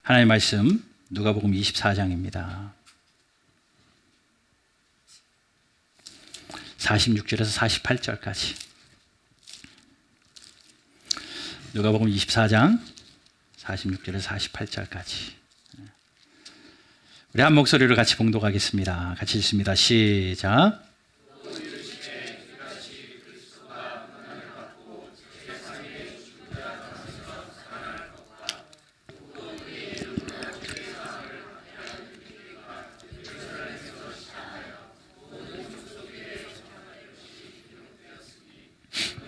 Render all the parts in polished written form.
하나님의 말씀 누가복음 24장입니다. 46절에서 48절까지. 누가복음 24장 46절에서 48절까지. 우리 한 목소리로 같이 봉독하겠습니다. 같이 읽습니다. 시작.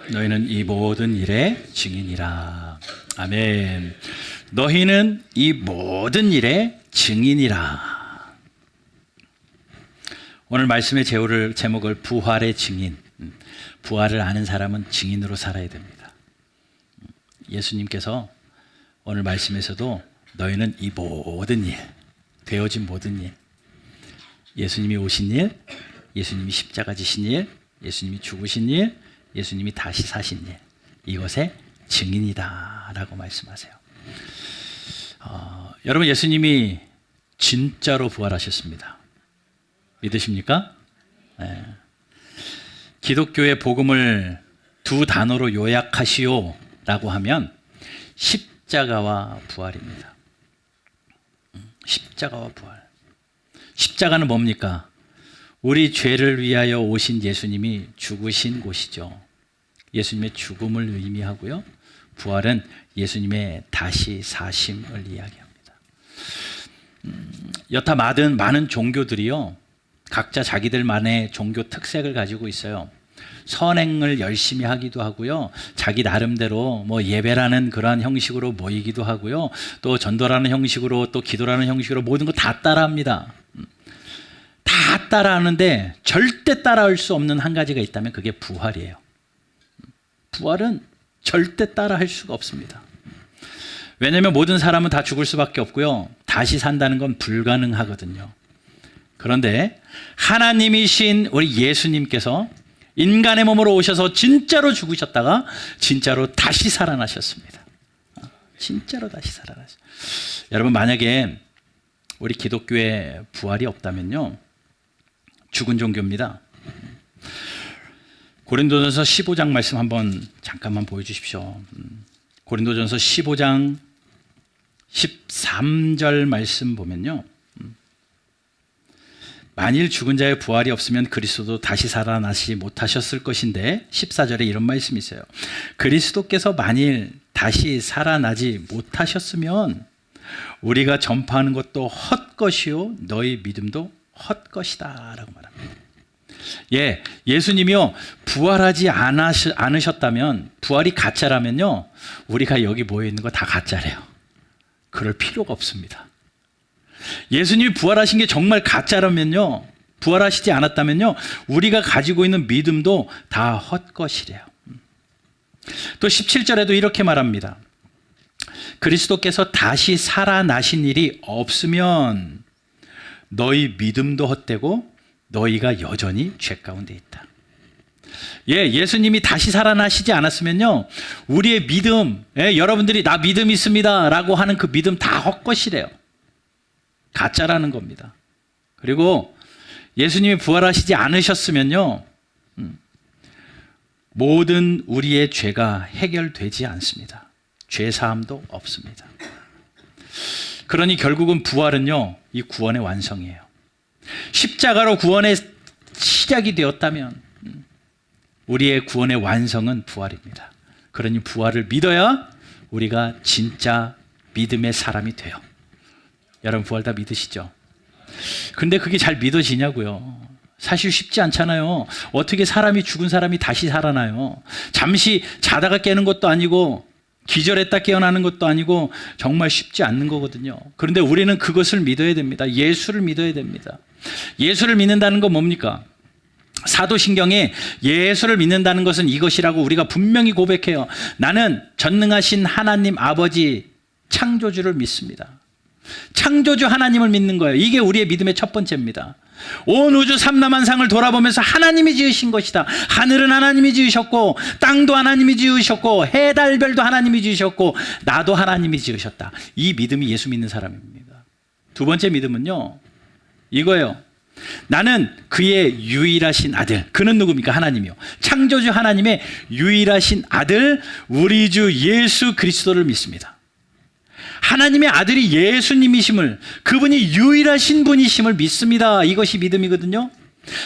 너희는 이 모든 일의 증인이라. 아멘. 너희는 이 모든 일의 증인이라. 오늘 말씀의 제목을 부활의 증인. 부활을 아는 사람은 증인으로 살아야 됩니다. 예수님께서 오늘 말씀에서도 너희는 이 모든 일, 되어진 모든 일, 예수님이 오신 일, 예수님이 십자가 지신 일, 예수님이 죽으신 일, 예수님이 다시 사신 일, 이것의 증인이다 라고 말씀하세요. 여러분, 예수님이 진짜로 부활하셨습니다. 믿으십니까? 네. 기독교의 복음을 두 단어로 요약하시오 라고 하면 십자가와 부활입니다. 십자가와 부활. 십자가는 뭡니까? 우리 죄를 위하여 오신 예수님이 죽으신 곳이죠. 예수님의 죽음을 의미하고요. 부활은 예수님의 다시 사심을 이야기합니다. 여타 많은 종교들이요, 각자 자기들만의 종교 특색을 가지고 있어요. 선행을 열심히 하기도 하고요, 자기 나름대로 예배라는 그러한 형식으로 모이기도 하고요, 또 전도라는 형식으로, 또 기도라는 형식으로 모든 거 다 따라합니다. 다 따라하는데 절대 따라할 수 없는 한 가지가 있다면 그게 부활이에요. 부활은 절대 따라할 수가 없습니다. 왜냐하면 모든 사람은 다 죽을 수밖에 없고요, 다시 산다는 건 불가능하거든요. 그런데 하나님이신 우리 예수님께서 인간의 몸으로 오셔서 진짜로 죽으셨다가 진짜로 다시 살아나셨습니다. 진짜로 다시 살아나셨어요. 여러분, 만약에 우리 기독교에 부활이 없다면요, 죽은 종교입니다. 고린도전서 15장 말씀 한번 잠깐만 보여주십시오. 고린도전서 15장 13절 말씀 보면요, 만일 죽은 자의 부활이 없으면 그리스도도 다시 살아나시지 못하셨을 것인데, 14절에 이런 말씀이 있어요. 그리스도께서 만일 다시 살아나지 못하셨으면 우리가 전파하는 것도 헛것이요 너희 믿음도 헛것이다 라고 말합니다. 예수님이요, 부활하지 않으셨다면, 부활이 가짜라면요, 우리가 여기 모여 있는 거 다 가짜래요. 그럴 필요가 없습니다. 예수님이 부활하신 게 정말 가짜라면요, 부활하시지 않았다면요, 우리가 가지고 있는 믿음도 다 헛것이래요. 또 17절에도 이렇게 말합니다. 그리스도께서 다시 살아나신 일이 없으면 너희 믿음도 헛되고 너희가 여전히 죄 가운데 있다. 예수님이 다시 살아나시지 않았으면요, 우리의 믿음, 여러분들이 나 믿음 있습니다 라고 하는 그 믿음 다 헛것이래요. 가짜라는 겁니다. 그리고 예수님이 부활하시지 않으셨으면요, 모든 우리의 죄가 해결되지 않습니다. 죄사함도 없습니다. 그러니 결국은 부활은요, 이 구원의 완성이에요. 십자가로 구원의 시작이 되었다면 우리의 구원의 완성은 부활입니다. 그러니 부활을 믿어야 우리가 진짜 믿음의 사람이 돼요. 여러분, 부활 다 믿으시죠? 근데 그게 잘 믿어지냐고요? 사실 쉽지 않잖아요. 어떻게 죽은 사람이 다시 살아나요? 잠시 자다가 깨는 것도 아니고 기절했다 깨어나는 것도 아니고 정말 쉽지 않는 거거든요. 그런데 우리는 그것을 믿어야 됩니다. 예수를 믿어야 됩니다. 예수를 믿는다는 건 뭡니까? 사도신경에 예수를 믿는다는 것은 이것이라고 우리가 분명히 고백해요. 나는 전능하신 하나님 아버지 창조주를 믿습니다. 창조주 하나님을 믿는 거예요. 이게 우리의 믿음의 첫 번째입니다. 온 우주 삼라만상을 돌아보면서 하나님이 지으신 것이다. 하늘은 하나님이 지으셨고 땅도 하나님이 지으셨고 해, 달, 별도 하나님이 지으셨고 나도 하나님이 지으셨다. 이 믿음이 예수 믿는 사람입니다. 두 번째 믿음은요, 이거예요. 나는 그의 유일하신 아들, 그는 누굽니까? 하나님이요. 창조주 하나님의 유일하신 아들 우리 주 예수 그리스도를 믿습니다. 하나님의 아들이 예수님이심을, 그분이 유일하신 분이심을 믿습니다. 이것이 믿음이거든요.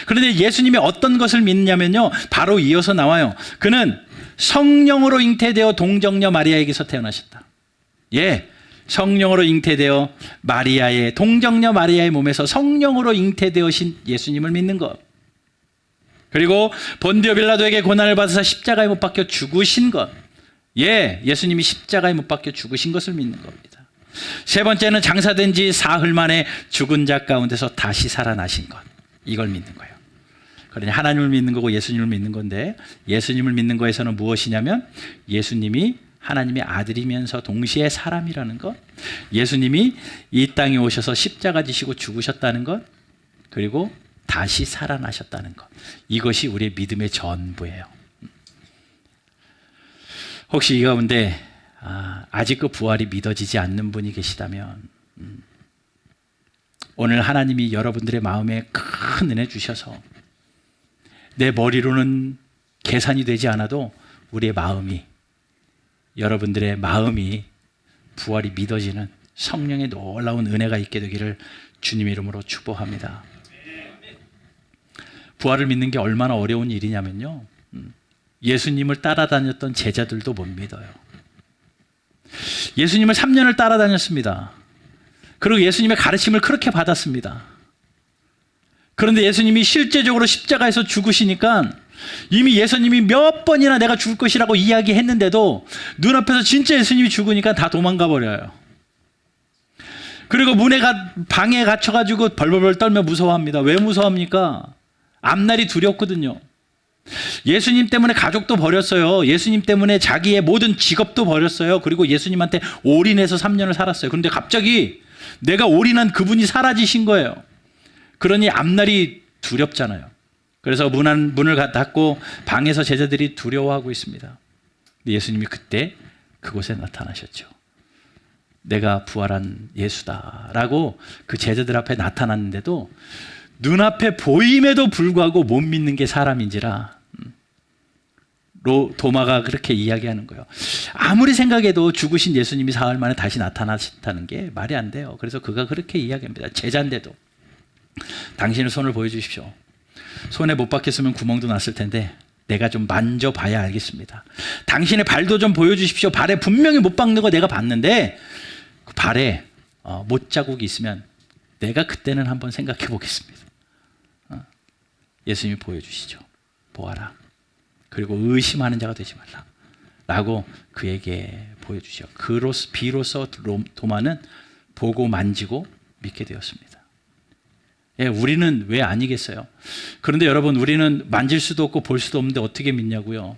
그런데 예수님이 어떤 것을 믿느냐면요, 바로 이어서 나와요. 그는 성령으로 잉태되어 동정녀 마리아에게서 태어나셨다. 예, 성령으로 잉태되어 마리아의, 동정녀 마리아의 몸에서 성령으로 잉태되어신 예수님을 믿는 것. 그리고 본디오 빌라도에게 고난을 받으사 십자가에 못 박혀 죽으신 것. 예, 예수님이 십자가에 못 박혀 죽으신 것을 믿는 겁니다. 세 번째는 장사된 지 사흘 만에 죽은 자 가운데서 다시 살아나신 것. 이걸 믿는 거예요. 그러니 하나님을 믿는 거고 예수님을 믿는 건데, 예수님을 믿는 거에서는 무엇이냐면 예수님이 하나님의 아들이면서 동시에 사람이라는 것, 예수님이 이 땅에 오셔서 십자가 지시고 죽으셨다는 것, 그리고 다시 살아나셨다는 것. 이것이 우리의 믿음의 전부예요. 혹시 이 가운데 아직 그 부활이 믿어지지 않는 분이 계시다면, 오늘 하나님이 여러분들의 마음에 큰 은혜 주셔서 내 머리로는 계산이 되지 않아도 우리의 마음이, 여러분들의 마음이 부활이 믿어지는 성령의 놀라운 은혜가 있게 되기를 주님의 이름으로 축복합니다. 부활을 믿는 게 얼마나 어려운 일이냐면요, 예수님을 따라다녔던 제자들도 못 믿어요. 예수님을 3년을 따라다녔습니다. 그리고 예수님의 가르침을 그렇게 받았습니다. 그런데 예수님이 실제적으로 십자가에서 죽으시니까 이미 예수님이 몇 번이나 내가 죽을 것이라고 이야기했는데도 눈앞에서 진짜 예수님이 죽으니까 다 도망가 버려요. 그리고 방에 갇혀가지고 벌벌벌 떨며 무서워합니다. 왜 무서워합니까? 앞날이 두렵거든요. 예수님 때문에 가족도 버렸어요. 예수님 때문에 자기의 모든 직업도 버렸어요. 그리고 예수님한테 올인해서 3년을 살았어요. 그런데 갑자기 내가 올인한 그분이 사라지신 거예요. 그러니 앞날이 두렵잖아요. 그래서 문을 닫고 방에서 제자들이 두려워하고 있습니다. 예수님이 그때 그곳에 나타나셨죠. 내가 부활한 예수다라고 그 제자들 앞에 나타났는데도 눈앞에 보임에도 불구하고 못 믿는 게 사람인지라 도마가 그렇게 이야기하는 거예요. 아무리 생각해도 죽으신 예수님이 사흘 만에 다시 나타나셨다는 게 말이 안 돼요. 그래서 그가 그렇게 이야기합니다. 제자인데도 당신의 손을 보여주십시오. 손에 못 박혔으면 구멍도 났을 텐데 내가 좀 만져봐야 알겠습니다. 당신의 발도 좀 보여주십시오. 발에 분명히 못 박는 거 내가 봤는데 그 발에 못자국이 있으면 내가 그때는 한번 생각해 보겠습니다. 예수님이 보여주시죠. 보아라. 그리고 의심하는 자가 되지 말라 라고 그에게 보여주시죠. 비로소 도마는 보고 만지고 믿게 되었습니다. 예, 우리는 왜 아니겠어요? 그런데 여러분, 우리는 만질 수도 없고 볼 수도 없는데 어떻게 믿냐고요?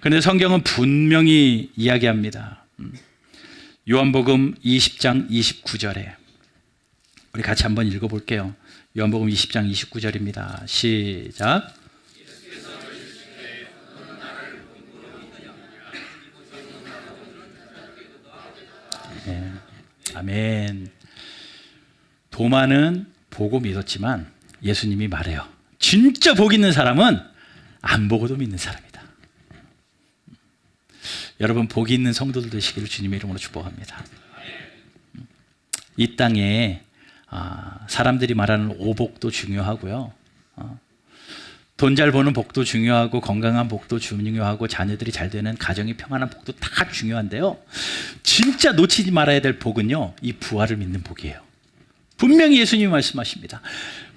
그런데 성경은 분명히 이야기합니다. 요한복음 20장 29절에 우리 같이 한번 읽어볼게요. 요한복음 20장 29절입니다. 시작. 네. 아멘. 도마는 보고 믿었지만 예수님이 말해요. 진짜 복 있는 사람은 안 보고도 믿는 사람이다. 여러분, 복이 있는 성도들 되시기를 주님의 이름으로 축복합니다. 이 땅에 사람들이 말하는 오복도 중요하고요. 돈 잘 버는 복도 중요하고 건강한 복도 중요하고 자녀들이 잘 되는 가정이 평안한 복도 다 중요한데요. 진짜 놓치지 말아야 될 복은요, 이 부활을 믿는 복이에요. 분명히 예수님이 말씀하십니다.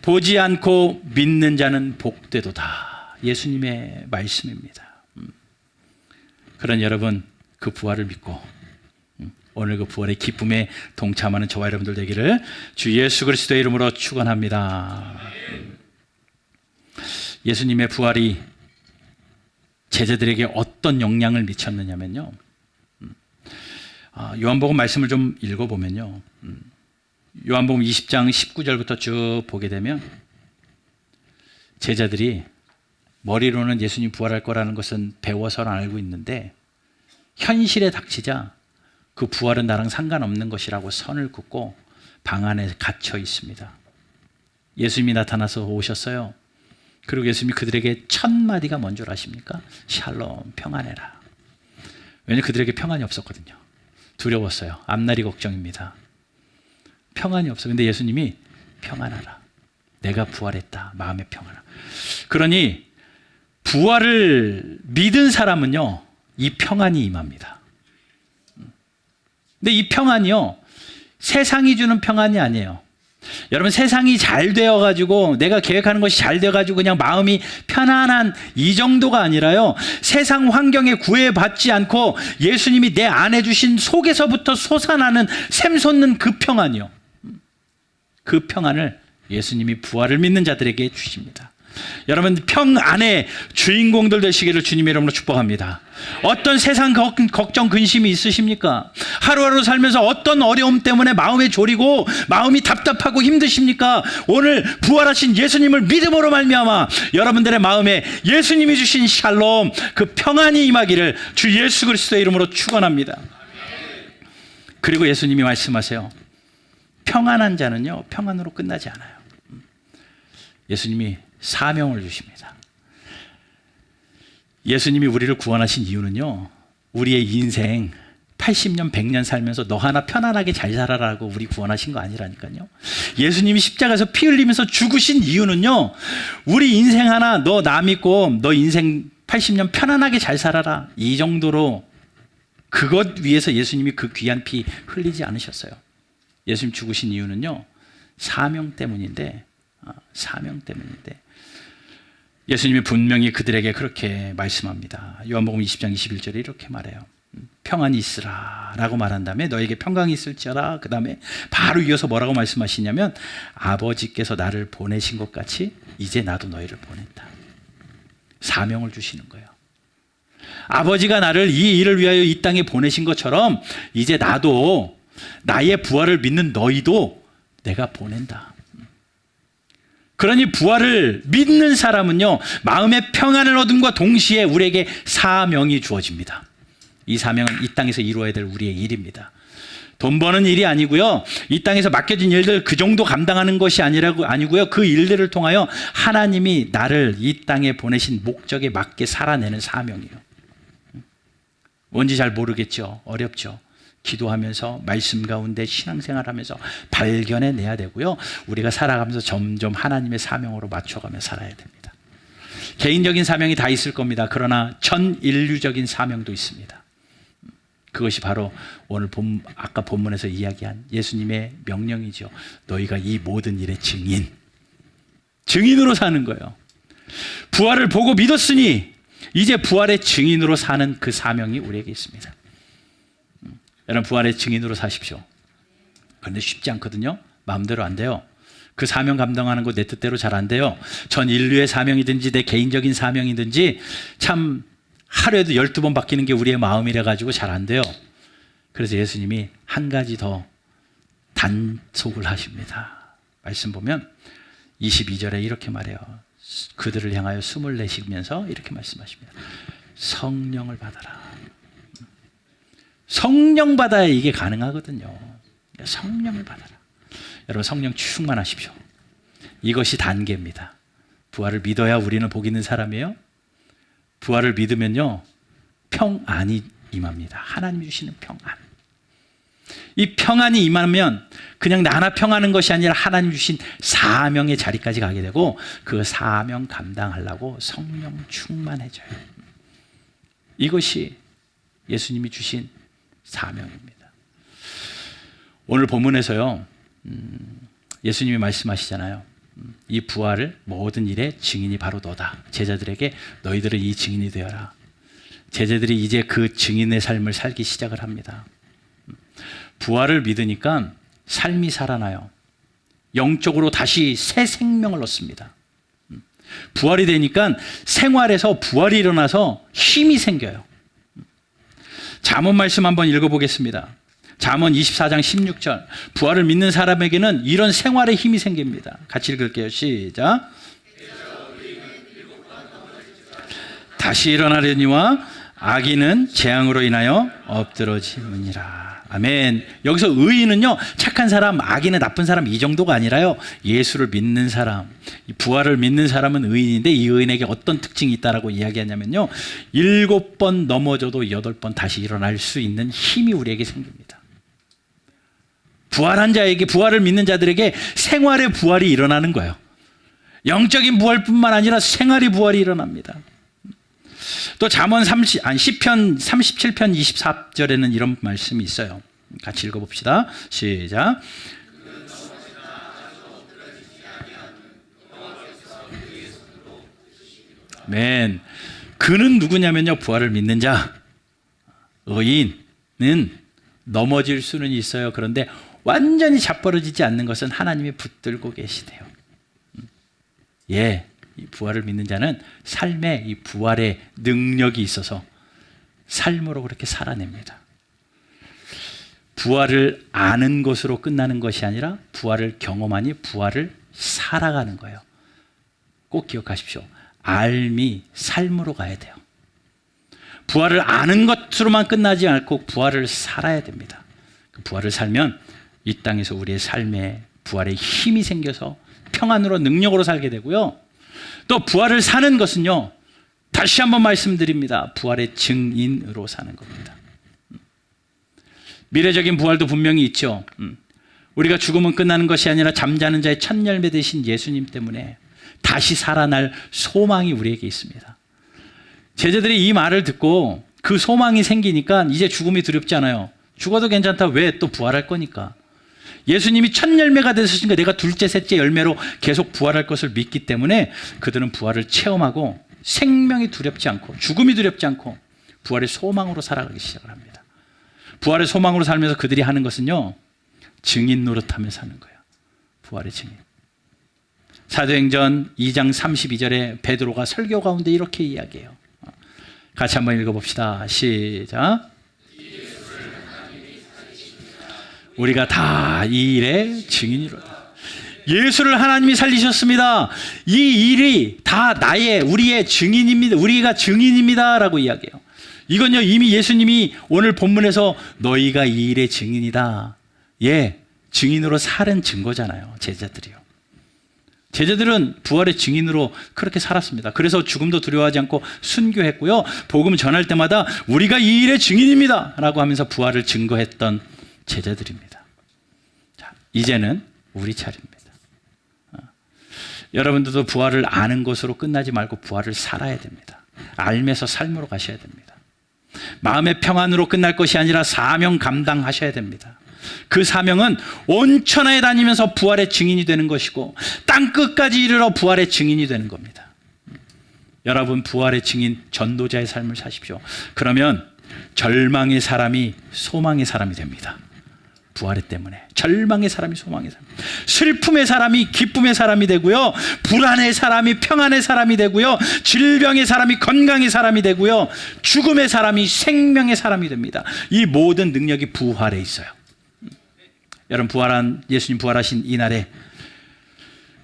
보지 않고 믿는 자는 복되도다. 예수님의 말씀입니다. 그런 여러분, 그 부활을 믿고 오늘 그 부활의 기쁨에 동참하는 저와 여러분들 되기를 주 예수 그리스도의 이름으로 축원합니다. 예수님의 부활이 제자들에게 어떤 영향을 미쳤느냐면요, 요한복음 말씀을 좀 읽어보면요, 요한복음 20장 19절부터 쭉 보게 되면 제자들이 머리로는 예수님 부활할 거라는 것은 배워서는 알고 있는데 현실에 닥치자 그 부활은 나랑 상관없는 것이라고 선을 긋고 방 안에 갇혀 있습니다. 예수님이 나타나서 오셨어요. 그리고 예수님이 그들에게 첫 마디가 뭔 줄 아십니까? 샬롬, 평안해라. 왜냐하면 그들에게 평안이 없었거든요. 두려웠어요. 앞날이 걱정입니다. 평안이 없어. 근데 예수님이 평안하라. 내가 부활했다. 마음의 평안하라. 그러니 부활을 믿은 사람은요, 이 평안이 임합니다. 근데 이 평안이요, 세상이 주는 평안이 아니에요. 여러분, 세상이 잘 되어가지고 내가 계획하는 것이 잘 되어가지고 그냥 마음이 편안한 이 정도가 아니라요, 세상 환경에 구애받지 않고 예수님이 내 안에 주신 속에서부터 솟아나는 샘솟는 그 평안이요, 그 평안을 예수님이 부활을 믿는 자들에게 주십니다. 여러분, 평안의 주인공들 되시기를 주님의 이름으로 축복합니다. 어떤 세상 걱정 근심이 있으십니까? 하루하루 살면서 어떤 어려움 때문에 마음에 졸이고 마음이 답답하고 힘드십니까? 오늘 부활하신 예수님을 믿음으로 말미암아 여러분들의 마음에 예수님이 주신 샬롬, 그 평안이 임하기를 주 예수 그리스도의 이름으로 축원합니다. 그리고 예수님이 말씀하세요. 평안한 자는요, 평안으로 끝나지 않아요. 예수님이 사명을 주십니다. 예수님이 우리를 구원하신 이유는요, 우리의 인생 80년 100년 살면서 너 하나 편안하게 잘 살아라고 우리 구원하신 거 아니라니까요. 예수님이 십자가에서 피 흘리면서 죽으신 이유는요, 우리 인생 하나 너 나 믿고 너 인생 80년 편안하게 잘 살아라, 이 정도로 그것 위해서 예수님이 그 귀한 피 흘리지 않으셨어요. 예수님 죽으신 이유는요, 사명 때문인데 예수님이 분명히 그들에게 그렇게 말씀합니다. 요한복음 20장 21절에 이렇게 말해요. 평안이 있으라 라고 말한 다음에 너에게 평강이 있을지어다. 그 다음에 바로 이어서 뭐라고 말씀하시냐면 아버지께서 나를 보내신 것 같이 이제 나도 너희를 보낸다. 사명을 주시는 거예요. 아버지가 나를 이 일을 위하여 이 땅에 보내신 것처럼 이제 나도 나의 부활을 믿는 너희도 내가 보낸다. 그러니 부활을 믿는 사람은요, 마음의 평안을 얻음과 동시에 우리에게 사명이 주어집니다. 이 사명은 이 땅에서 이루어야 될 우리의 일입니다. 돈 버는 일이 아니고요, 이 땅에서 맡겨진 일들 그 정도 감당하는 것이 아니고요, 그 일들을 통하여 하나님이 나를 이 땅에 보내신 목적에 맞게 살아내는 사명이에요. 뭔지 잘 모르겠죠. 어렵죠. 기도하면서 말씀 가운데 신앙생활하면서 발견해내야 되고요, 우리가 살아가면서 점점 하나님의 사명으로 맞춰가며 살아야 됩니다. 개인적인 사명이 다 있을 겁니다. 그러나 전인류적인 사명도 있습니다. 그것이 바로 오늘 아까 본문에서 이야기한 예수님의 명령이죠. 너희가 이 모든 일의 증인으로 사는 거예요. 부활을 보고 믿었으니 이제 부활의 증인으로 사는 그 사명이 우리에게 있습니다. 여러분, 부활의 증인으로 사십시오. 그런데 쉽지 않거든요. 마음대로 안 돼요. 그 사명 감당하는 거 내 뜻대로 잘 안 돼요. 전 인류의 사명이든지 내 개인적인 사명이든지 참 하루에도 12번 바뀌는 게 우리의 마음이라 가지고 잘 안 돼요. 그래서 예수님이 한 가지 더 단속을 하십니다. 말씀 보면 22절에 이렇게 말해요. 그들을 향하여 숨을 내쉬면서 이렇게 말씀하십니다. 성령을 받아라. 성령 받아야 이게 가능하거든요. 성령을 받아라. 여러분, 성령 충만하십시오. 이것이 단계입니다. 부활을 믿어야 우리는 복 있는 사람이에요. 부활을 믿으면요, 평안이 임합니다. 하나님이 주시는 평안. 이 평안이 임하면 그냥 나 하나 평하는 것이 아니라 하나님 주신 사명의 자리까지 가게 되고 그 사명 감당하려고 성령 충만해져요. 이것이 예수님이 주신 사명입니다. 오늘 본문에서요, 예수님이 말씀하시잖아요. 이 부활을 모든 일의 증인이 바로 너다. 제자들에게 너희들은 이 증인이 되어라. 제자들이 이제 그 증인의 삶을 살기 시작을 합니다. 부활을 믿으니까 삶이 살아나요. 영적으로 다시 새 생명을 얻습니다. 부활이 되니까 생활에서 부활이 일어나서 힘이 생겨요. 잠언 말씀 한번 읽어보겠습니다. 잠언 24장 16절. 부활을 믿는 사람에게는 이런 생활의 힘이 생깁니다. 같이 읽을게요. 시작. 다시 일어나려니와 악인은 재앙으로 인하여 엎드러짐이니라. 아멘. 여기서 의인은요, 착한 사람, 악인은 나쁜 사람, 이 정도가 아니라요, 예수를 믿는 사람, 부활을 믿는 사람은 의인인데, 이 의인에게 어떤 특징이 있다라고 이야기하냐면요, 7번 넘어져도 8번 다시 일어날 수 있는 힘이 우리에게 생깁니다. 부활한 자에게, 부활을 믿는 자들에게 생활의 부활이 일어나는 거예요. 영적인 부활뿐만 아니라 생활의 부활이 일어납니다. 또 시편 37편 24절에는 이런 말씀이 있어요. 같이 읽어봅시다. 시작. 아멘. 그는 누구냐면요, 부활을 믿는 자, 의인은 넘어질 수는 있어요. 그런데 완전히 자빠져지지 않는 것은 하나님이 붙들고 계시대요. 예. 이 부활을 믿는 자는 삶에 이 부활의 능력이 있어서 삶으로 그렇게 살아냅니다. 부활을 아는 것으로 끝나는 것이 아니라 부활을 경험하니 부활을 살아가는 거예요. 꼭 기억하십시오. 삶이 삶으로 가야 돼요. 부활을 아는 것으로만 끝나지 않고 부활을 살아야 됩니다. 부활을 살면 이 땅에서 우리의 삶에 부활의 힘이 생겨서 평안으로 능력으로 살게 되고요. 또 부활을 사는 것은요, 다시 한번 말씀드립니다. 부활의 증인으로 사는 겁니다. 미래적인 부활도 분명히 있죠. 우리가 죽으면 끝나는 것이 아니라 잠자는 자의 첫 열매 되신 예수님 때문에 다시 살아날 소망이 우리에게 있습니다. 제자들이 이 말을 듣고 그 소망이 생기니까 이제 죽음이 두렵지 않아요. 죽어도 괜찮다. 왜? 또 부활할 거니까. 예수님이 첫 열매가 되셨으니까 내가 둘째, 셋째 열매로 계속 부활할 것을 믿기 때문에 그들은 부활을 체험하고 생명이 두렵지 않고 죽음이 두렵지 않고 부활의 소망으로 살아가기 시작을 합니다. 부활의 소망으로 살면서 그들이 하는 것은요, 증인 노릇하며 사는 거예요. 부활의 증인. 사도행전 2장 32절에 베드로가 설교 가운데 이렇게 이야기해요. 같이 한번 읽어봅시다. 시작. 우리가 다 이 일의 증인이로다. 예수를 하나님이 살리셨습니다. 이 일이 다 우리의 증인입니다. 우리가 증인입니다 라고 이야기해요. 이건요, 이미 예수님이 오늘 본문에서 너희가 이 일의 증인이다. 예, 증인으로 살은 증거잖아요. 제자들이요. 제자들은 부활의 증인으로 그렇게 살았습니다. 그래서 죽음도 두려워하지 않고 순교했고요, 복음 전할 때마다 우리가 이 일의 증인입니다 라고 하면서 부활을 증거했던 제자들입니다. 자, 이제는 우리 차례입니다. 여러분들도 부활을 아는 것으로 끝나지 말고 부활을 살아야 됩니다. 알면서 삶으로 가셔야 됩니다. 마음의 평안으로 끝날 것이 아니라 사명 감당하셔야 됩니다. 그 사명은 온 천하에 다니면서 부활의 증인이 되는 것이고 땅 끝까지 이르러 부활의 증인이 되는 겁니다. 여러분, 부활의 증인, 전도자의 삶을 사십시오. 그러면 절망의 사람이 소망의 사람이 됩니다. 부활의 때문에 절망의 사람이 소망의 사람, 슬픔의 사람이 기쁨의 사람이 되고요, 불안의 사람이 평안의 사람이 되고요, 질병의 사람이 건강의 사람이 되고요, 죽음의 사람이 생명의 사람이 됩니다. 이 모든 능력이 부활에 있어요. 여러분, 예수님 부활하신 이 날에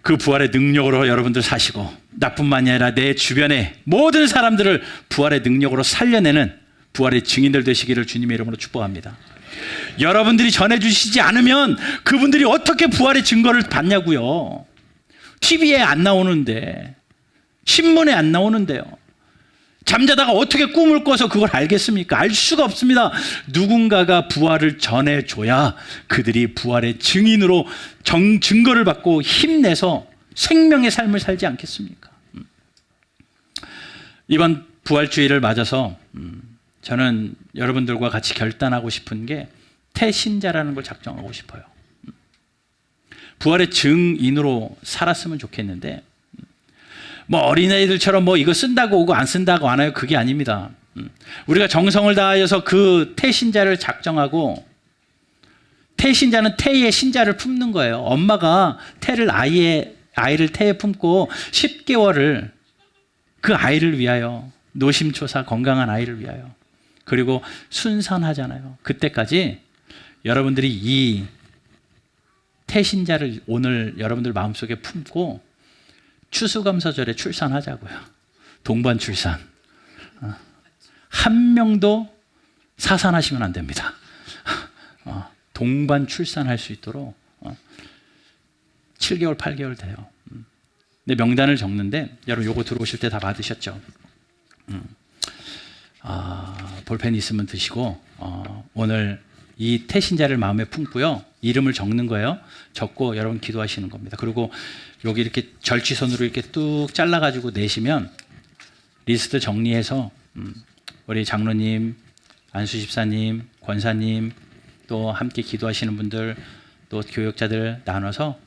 그 부활의 능력으로 여러분들 사시고, 나뿐만이 아니라 내 주변의 모든 사람들을 부활의 능력으로 살려내는 부활의 증인들 되시기를 주님의 이름으로 축복합니다. 여러분들이 전해주시지 않으면 그분들이 어떻게 부활의 증거를 받냐고요. TV에 안 나오는데, 신문에 안 나오는데요. 잠자다가 어떻게 꿈을 꿔서 그걸 알겠습니까? 알 수가 없습니다. 누군가가 부활을 전해줘야 그들이 부활의 증인으로 증거를 받고 힘내서 생명의 삶을 살지 않겠습니까? 이번 부활주의를 맞아서 저는 여러분들과 같이 결단하고 싶은 게 태신자라는 걸 작정하고 싶어요. 부활의 증인으로 살았으면 좋겠는데, 뭐 어린아이들처럼 뭐 이거 쓴다고 오고 안 쓴다고 안 해요. 그게 아닙니다. 우리가 정성을 다하여서 그 태신자를 작정하고, 태신자는 태의 신자를 품는 거예요. 엄마가 아이를 태에 품고 10개월을 그 아이를 위하여, 노심초사 건강한 아이를 위하여, 그리고 순산하잖아요. 그때까지 여러분들이 이 태신자를 오늘 여러분들 마음속에 품고 추수감사절에 출산하자고요. 동반 출산. 한 명도 사산하시면 안 됩니다. 동반 출산할 수 있도록 7개월, 8개월 돼요. 근데 명단을 적는데 여러분 요거 들어오실 때 다 받으셨죠? 볼펜 있으면 드시고 오늘 이 태신자를 마음에 품고요. 이름을 적는 거예요. 적고 여러분 기도하시는 겁니다. 그리고 여기 이렇게 절취선으로 이렇게 뚝 잘라가지고 내시면 리스트 정리해서 우리 장로님, 안수 집사님, 권사님 또 함께 기도하시는 분들 또 교역자들 나눠서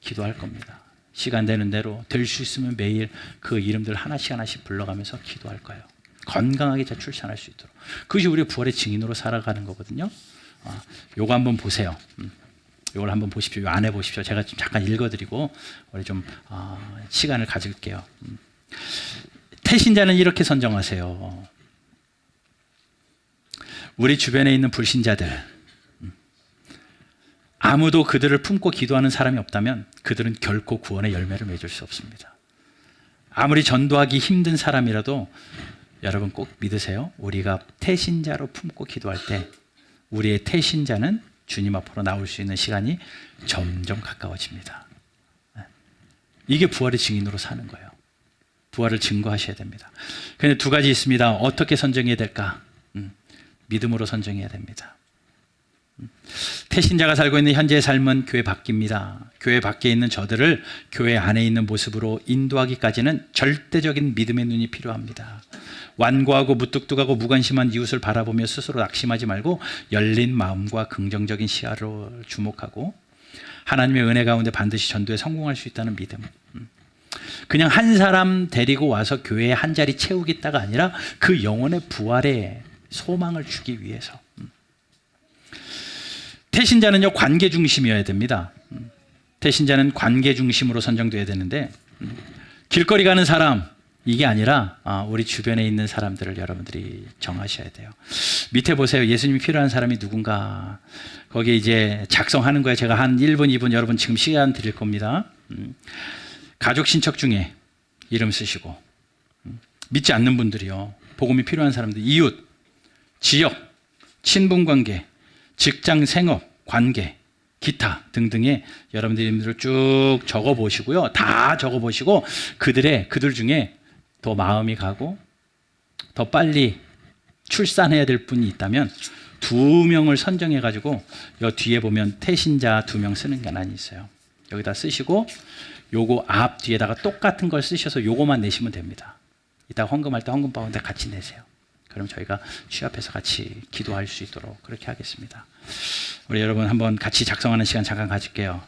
기도할 겁니다. 시간 되는 대로 될 수 있으면 매일 그 이름들 하나씩 하나씩 불러가면서 기도할 거예요. 건강하게 잘 출산할 수 있도록. 그것이 우리 부활의 증인으로 살아가는 거거든요. 요거 한번 보세요. 요걸 한번 보십시오. 요 안에 보십시오. 제가 좀 잠깐 읽어드리고 우리 좀 시간을 가질게요. 태신자는 이렇게 선정하세요. 우리 주변에 있는 불신자들 아무도 그들을 품고 기도하는 사람이 없다면 그들은 결코 구원의 열매를 맺을 수 없습니다. 아무리 전도하기 힘든 사람이라도 여러분 꼭 믿으세요. 우리가 태신자로 품고 기도할 때 우리의 태신자는 주님 앞으로 나올 수 있는 시간이 점점 가까워집니다. 이게 부활의 증인으로 사는 거예요. 부활을 증거하셔야 됩니다. 그런데 두 가지 있습니다. 어떻게 선정해야 될까? 믿음으로 선정해야 됩니다. 태신자가 살고 있는 현재의 삶은 교회 밖입니다. 교회 밖에 있는 저들을 교회 안에 있는 모습으로 인도하기까지는 절대적인 믿음의 눈이 필요합니다. 완고하고 무뚝뚝하고 무관심한 이웃을 바라보며 스스로 낙심하지 말고 열린 마음과 긍정적인 시야로 주목하고 하나님의 은혜 가운데 반드시 전도에 성공할 수 있다는 믿음. 그냥 한 사람 데리고 와서 교회에 한 자리 채우겠다가 아니라 그 영혼의 부활에 소망을 주기 위해서. 태신자는요, 관계 중심이어야 됩니다. 태신자는 관계 중심으로 선정돼야 되는데 길거리 가는 사람 이게 아니라 우리 주변에 있는 사람들을 여러분들이 정하셔야 돼요. 밑에 보세요. 예수님이 필요한 사람이 누군가. 거기에 이제 작성하는 거예요. 제가 한 1분, 2분 여러분 지금 시간 드릴 겁니다. 가족 친척 중에 이름 쓰시고 믿지 않는 분들이요. 복음이 필요한 사람들, 이웃, 지역, 친분관계, 직장 생업, 관계, 기타 등등의 여러분들 이름들을 쭉 적어보시고요. 다 적어보시고 그들 중에 더 마음이 가고 더 빨리 출산해야 될 분이 있다면 2명을 선정해가지고 여 뒤에 보면 태신자 2명 쓰는 게 있어요. 여기다 쓰시고 요거 앞 뒤에다가 똑같은 걸 쓰셔서 요거만 내시면 됩니다. 이따 헌금할 때 헌금 바운데 같이 내세요. 그럼 저희가 취합해서 같이 기도할 수 있도록 그렇게 하겠습니다. 우리 여러분 한번 같이 작성하는 시간 잠깐 가질게요.